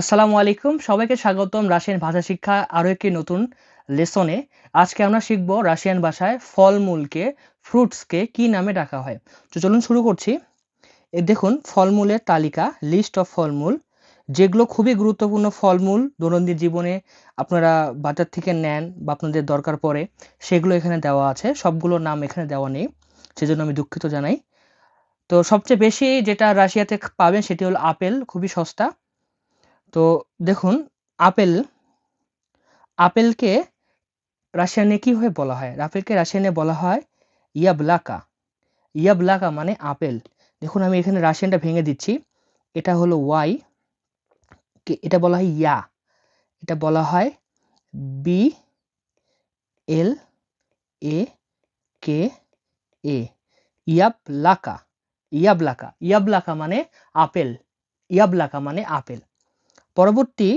আসসালামু আলাইকুম। সবাইকে স্বাগতম রাশিয়ান ভাষা শিক্ষা আরো একটি নতুন লেসনে। আজকে আমরা শিখব রাশিয়ান ভাষায় ফলমূলকে, ফ্রুটসকে কি নামে ডাকা হয়। তো চলুন শুরু করছি। দেখুন ফলমূলের তালিকা, লিস্ট অফ ফলমূল, যেগুলো খুবই গুরুত্বপূর্ণ ফলমূল দৈনন্দিন জীবনে আপনারা বাজার থেকে নেন বা আপনাদের দরকার পড়ে, সেগুলো এখানে দেওয়া আছে। সবগুলোর নাম এখানে দেওয়া নেই, সেজন্য আমি দুঃখিত জানাই। তো সবচেয়ে বেশি যেটা রাশিয়াতে পাবেন সেটি হলো আপেল, খুবই সস্তা। তো দেখুন আপেল, আপেলকে রাশিয়ানে কিভাবে বলা হয়? আপেলকে রাশিয়ানে বলা হয় ইয়াবলাকা। ইয়াবলাকা মানে আপেল। দেখুন আমি এখানে রাশিয়ানটা ভেঙে দিচ্ছি। এটা হলো ওয়াই, এটা বলা হয় ইয়া, এটা বলা হয় বি এল এ কে এ, ইয়াবলাকা। ইয়াবলাকা, ইয়াবলাকা মানে আপেল, ইয়াবলাকা মানে আপেল। পরবর্তী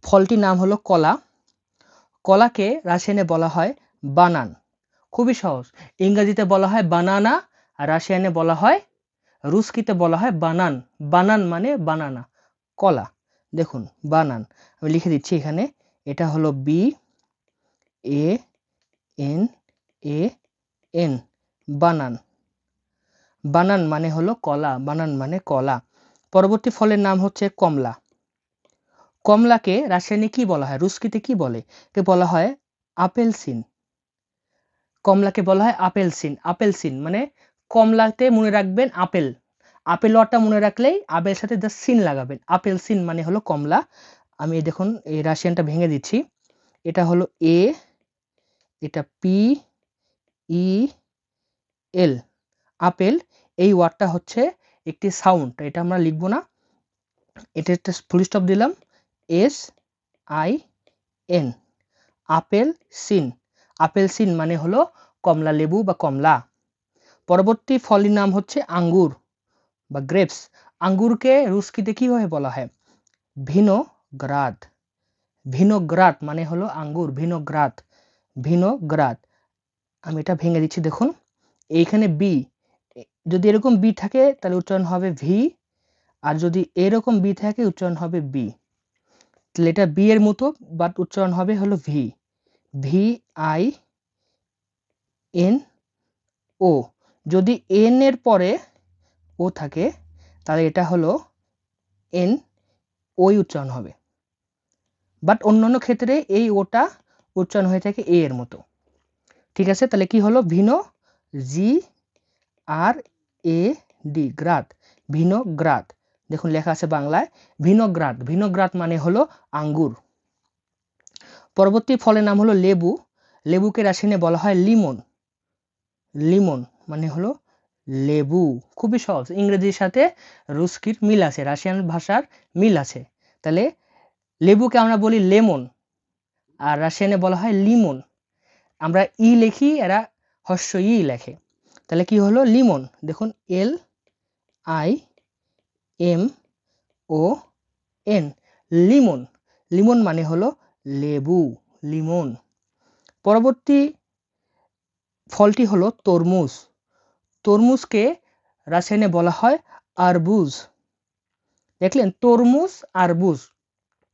ফলটির নাম হলো কলা। কলাকে রাশিয়ানে বলা হয় বানান। খুবই সহজ। ইংরেজিতে বলা হয় বানানা, আর রাশিয়ানে বলা হয়, রুস্কিতে বলা হয় বানান। বানান মানে বানানা, কলা। দেখুন বানান, আমি লিখে দিচ্ছি এখানে। এটা হলো B A N A N, বানান। বানান মানে হলো কলা, বানান মানে কলা। পরবর্তী ফলের নাম হচ্ছে কমলা। কমলাকে রাশিয়ানে কি বলা হয়, রুস্কিতে কি বলে? কে বলা হয় আপেলসিন। কমলাকে বলা হয় আপেলসিন। আপেলসিন মানে কমলাতে মনে রাখবেন আপেল, আপেল অটা মনে রাখলেই আপেলের সাথে জাস্ট সিন লাগাবেন, আপেলসিন মানে হলো কমলা। আমি দেখুন এই রাশিয়ানটা ভেঙে দিচ্ছি। এটা হলো এ, এটা পি ই এল, আপেল। এই ওয়ার্ডটা হচ্ছে একটি সাউন্ড, এটা আমরা লিখব না, এটা একটা ফুল স্টপ দিলাম, এস আই এন, আপেল সিন। আপেল সিন মানে হলো কমলা লেবু বা কমলা। পরবর্তী ফলের নাম হচ্ছে আঙ্গুর বা গ্রেপস। আঙ্গুরকে রুস্কিতে কিভাবে বলা হয়? ভিনোগ্রাদ। ভিনোগ্রাদ মানে হলো আঙ্গুর, ভিনোগ্রাদ, ভিনোগ্রাদ। আমি এটা ভেঙে দিচ্ছি দেখুন। এইখানে বি, যদি এরকম বি থাকে তাহলে উচ্চারণ হবে ভি, আর যদি এরকম বি থাকে উচ্চারণ হবে বি। তাহলে এটা বি এর মতো, বাট উচ্চারণ হবে হলো V, V I N O. যদি এন এর পরে ও থাকে তাহলে এটা হলো এন, ওই উচ্চারণ হবে। বাট অন্যান্য ক্ষেত্রে এই ওটা উচ্চারণ হয়ে থাকে এ এর মতো। ঠিক আছে, তাহলে কি হলো? ভিনো, জি আর এ ডি, গ্রাদ, ভিনোগ্রাদ। দেখুন লেখা আছে বাংলায় ভিনোগ্রাদ। ভিনোগ্রাদ মানে হলো আঙ্গুর। পরবর্তী ফলের নাম হলো লেবু। লেবুকে রাশিয়ানে বলা হয় লিমন। লিমন মানে হলো লেবু। খুবই সহজ, ইংরেজির সাথে রুস্কির মিল আছে, রাশিয়ান ভাষার মিল আছে। তাহলে লেবুকে আমরা বলি লেমন, আর রাশিয়ানে বলা হয় লিমন। আমরা ই লিখি, এরা হর্ষ ই লেখে। তাহলে কি হলো? লিমন। দেখুন L I M O N, লিমন। লিমন মানে হলো লেবু, লিমন। পরবর্তী ফলটি হলো তরমুজ। তরমুজকে রাশিয়ানে বলা হয় আরবুজ। দেখলেন, তরমুজ আরবুজ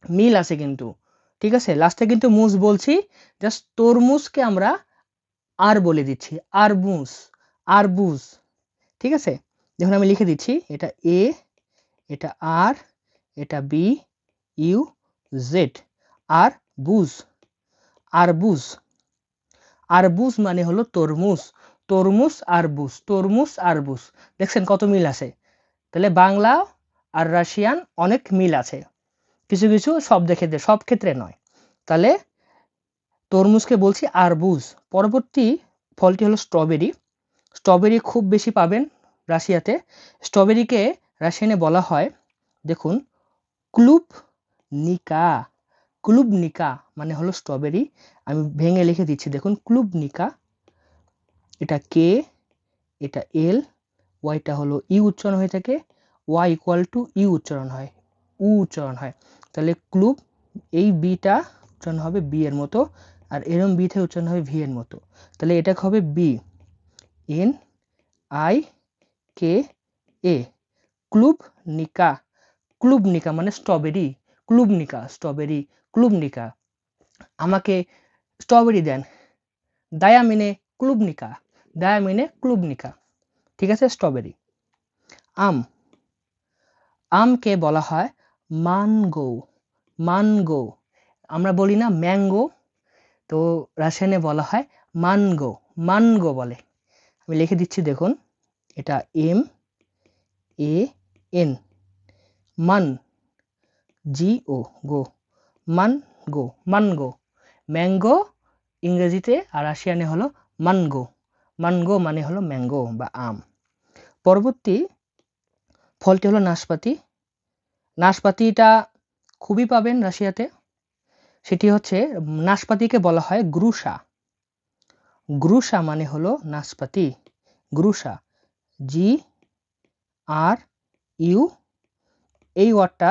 মিল আছে কিন্তু, ঠিক আছে? লাস্টে কিন্তু মুজ বলছি, জাস্ট তরমুজকে আমরা আর বলে দিচ্ছি, আরবুজ, আরবুজ। ঠিক আছে, দেখুন আমি লিখে দিচ্ছি, এটা এ, এটা আর, এটা বি ইউ জেড, আর বুজ, আরবুজ। আরবুজ মানে হলো তরমুজ, তরমুজ আরবুজ, তরমুজ আরবুজ। দেখছেন কত মিল আছে? তাহলে বাংলা আর রাশিয়ান অনেক মিল আছে, কিছু কিছু শব্দের ক্ষেত্রে, সব ক্ষেত্রে নয়। তাহলে তরমুজকে বলছি আরবুজ। পরবর্তী ফলটি হলো স্ট্রবেরি। স্ট্রবেরি খুব বেশি পাবেন রাশিয়াতে। স্ট্রবেরিকে রাশিয়ানে বলা হয়, দেখুন, ক্লুব নিকা। ক্লুব নিকা মানে হলো স্ট্রবেরি। আমি ভেঙে লিখে দিচ্ছি, দেখুন ক্লুব নিকা। এটা কে, এটা এল, ওয়াইটা হলো ই উচ্চারণ হয়ে থাকে, ওয়াই ইকুয়াল টু ইউ উচ্চারণ হয়, উ উচ্চারণ হয়। তাহলে ক্লুব, এই বিটা উচ্চারণ হবে বি এর মতো, আর এরম বি থেকে উচ্চারণ হবে ভি এর মতো। তাহলে এটা হবে B N I K A, ক্লুব নিকা, ক্লুবনিকা মানে স্ট্রবেরি, ক্লুবনিকা স্ট্রবেরি, ক্লুবনিকা। আমাকে স্ট্রবেরি দেন, দায়া মিনে ক্লুবনিকা, দায়া মিনে ক্লুবনিকা। ঠিক আছে, স্ট্রবেরি। আম, আমকে বলা হয় মানগো, মানগো। আমরা বলি না ম্যাঙ্গো, তো রাশিয়ানে বলা হয় মানগো, মানগো বলে। আমি লিখে দিচ্ছি দেখুন, এটা MAN, মান, GO, গো, মানগো, মানগো। ম্যাঙ্গো ইংরেজিতে আর রাশিয়ানে হলো মানগো, মানগো মানে হলো ম্যাঙ্গো বা আম। পরবর্তী ফলটি হলো নাশপাতি। নাশপাতিটা খুবই পাবেন রাশিয়াতে। সেটি হচ্ছে, নাশপাতিকে বলা হয় গ্রুসা, গ্রুসা মানে হলো নাশপাতি, গ্রুসা, GRU। এই ওয়ার্ডটা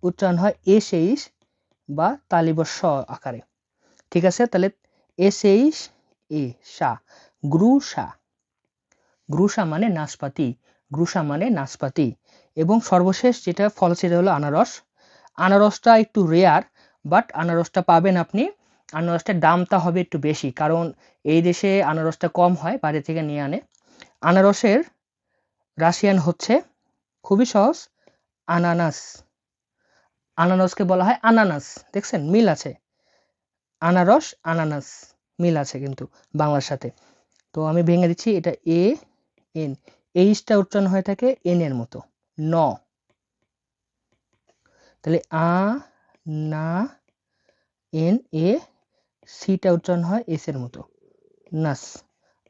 উচ্চারণ হয় SH বা তালিবস্য আকারে। ঠিক আছে, তাহলে SH এ সা, গ্রুসা, গ্রুসা মানে নাশপাতি, গ্রুসা মানে নাশপাতি। এবং সর্বশেষ যেটা ফল সেটা হলো আনারস। আনারসটা একটু রেয়ার, বাট আনারসটা পাবেন আপনি। আনারসটার দামটা হবে একটু বেশি, কারণ এই দেশে আনারসটা কম হয়, বাইরে থেকে নিয়ে আনে। আনারসের রাশিয়ান হচ্ছে খুবই সহজ, আনানাস। আনারসকে বলা হয় আনানাস, দেখছেন মিল আছে, আনারস আনানাস মিল আছে কিন্তু বাংলার সাথে। তো আমি ভেঙে দিচ্ছি, এটা AN, এইচটা উচ্চারণ হয়ে থাকে এন এর মতো, ন। তাহলে না এন, এ সিটা উচ্চারণ হয় এস এর মতো, নাস,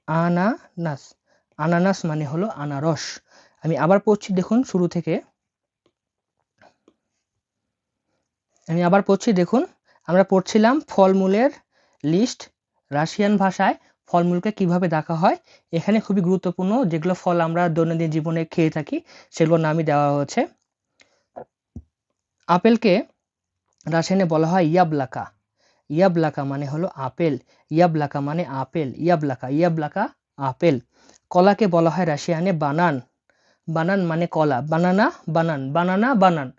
আনানাস। আনানাস মানে হলো আনারস। আমি আবার পড়ছি দেখুন শুরু থেকে, আমি আবার পড়ছি দেখুন। আমরা পড়ছিলাম ফলমূলের লিস্ট, রাশিয়ান ভাষায় ফলমূলকে কিভাবে ডাকা হয়। এখানে খুবই গুরুত্বপূর্ণ যেগুলো ফল আমরা দৈনন্দিন জীবনে খেয়ে থাকি সেগুলোর নামই দেওয়া হয়েছে। আপেলকে রাশিয়ানে বলা হয় ইয়াবলাকা, ইয়াবলাকা মানে হলো আপেল, ইয়াবলাকা মানে আপেল, ইয়াবলাকা, ইয়াবলাকা আপেল। কলাকে বলা হয় রাশিয়ানে বানান, বানান মানে কলা, বানানা, বানান, বানানা, বানান।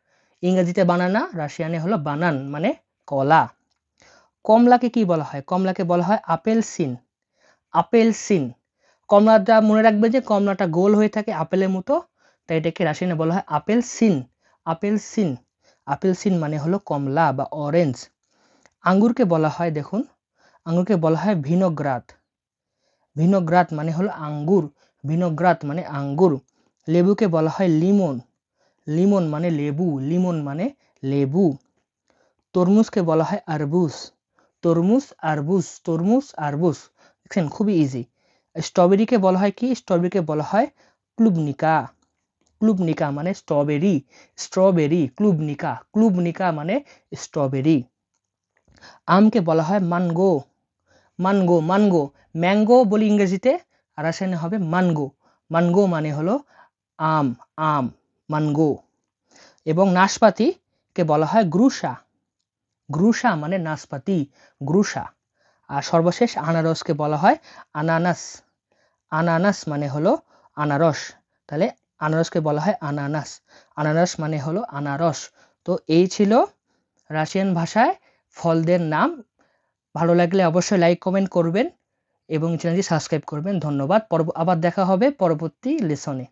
ইংরেজিতে বানানা, রাশিয়ানে হলো বানান মানে কলা। কমলাকে কি বলা হয়? কমলাকে বলা হয় আপেল সিন, আপেল সিন। কমলাটা মনে রাখবে যে কমলাটা গোল হয়ে থাকে আপেলের মতো, তাই এটাকে রাশিয়ানে বলা হয় আপেল সিন, আপেল সিন। আপেল সিন মানে হলো কমলা বা অরেঞ্জ। আঙ্গুরকে বলা হয়, দেখুন আঙ্গুরকে বলা হয় ভিনোগ্রাদ, ভিনোগ্রাদ মানে হলো আঙ্গুর, ভিনোগ্রাদ মানে আঙ্গুর। লেবুকে বলা হয় লিমন, লিমন মানে লেবু, লিমন মানে লেবু। তরমুজকে বলা হয় আরবুজ, তরমুজ আরবুজ, তরমুজ আরবুজ। দেখছেন খুবই ইজি। স্ট্রবেরিকে বলা হয় কি? স্ট্রবেরিকে বলা হয় ক্লুবনিকা, ক্লুবনিকা মানে স্ট্রবেরি, স্ট্রবেরি, ক্লুবনিকা, ক্লুবনিকা মানে স্ট্রবেরি। আমকে বলা হয় মানগো, মানগো, মানগো, ম্যাঙ্গো বলি ইংরেজিতে, আর রাশিয়ানে হবে মানগো, মানগো মানে হলো আম, আম, মানগো। এবং নাশপাতিকে বলা হয় গ্রুসা, গ্রুসা মানে নাশপাতি, গ্রুসা। আর সর্বশেষ আনারসকে বলা হয় আনানাস, আনানাস মানে হলো আনারস। তাহলে আনারসকে বলা হয় আনানাস, আনারস মানে হলো আনারস। তো এই ছিল রাশিয়ান ভাষায় ফলদের নাম। ভালো লাগলে অবশ্যই লাইক কমেন্ট করবেন এবং চ্যানেলটি সাবস্ক্রাইব করবেন। ধন্যবাদ। আবার দেখা হবে পরবর্তী লেসনে।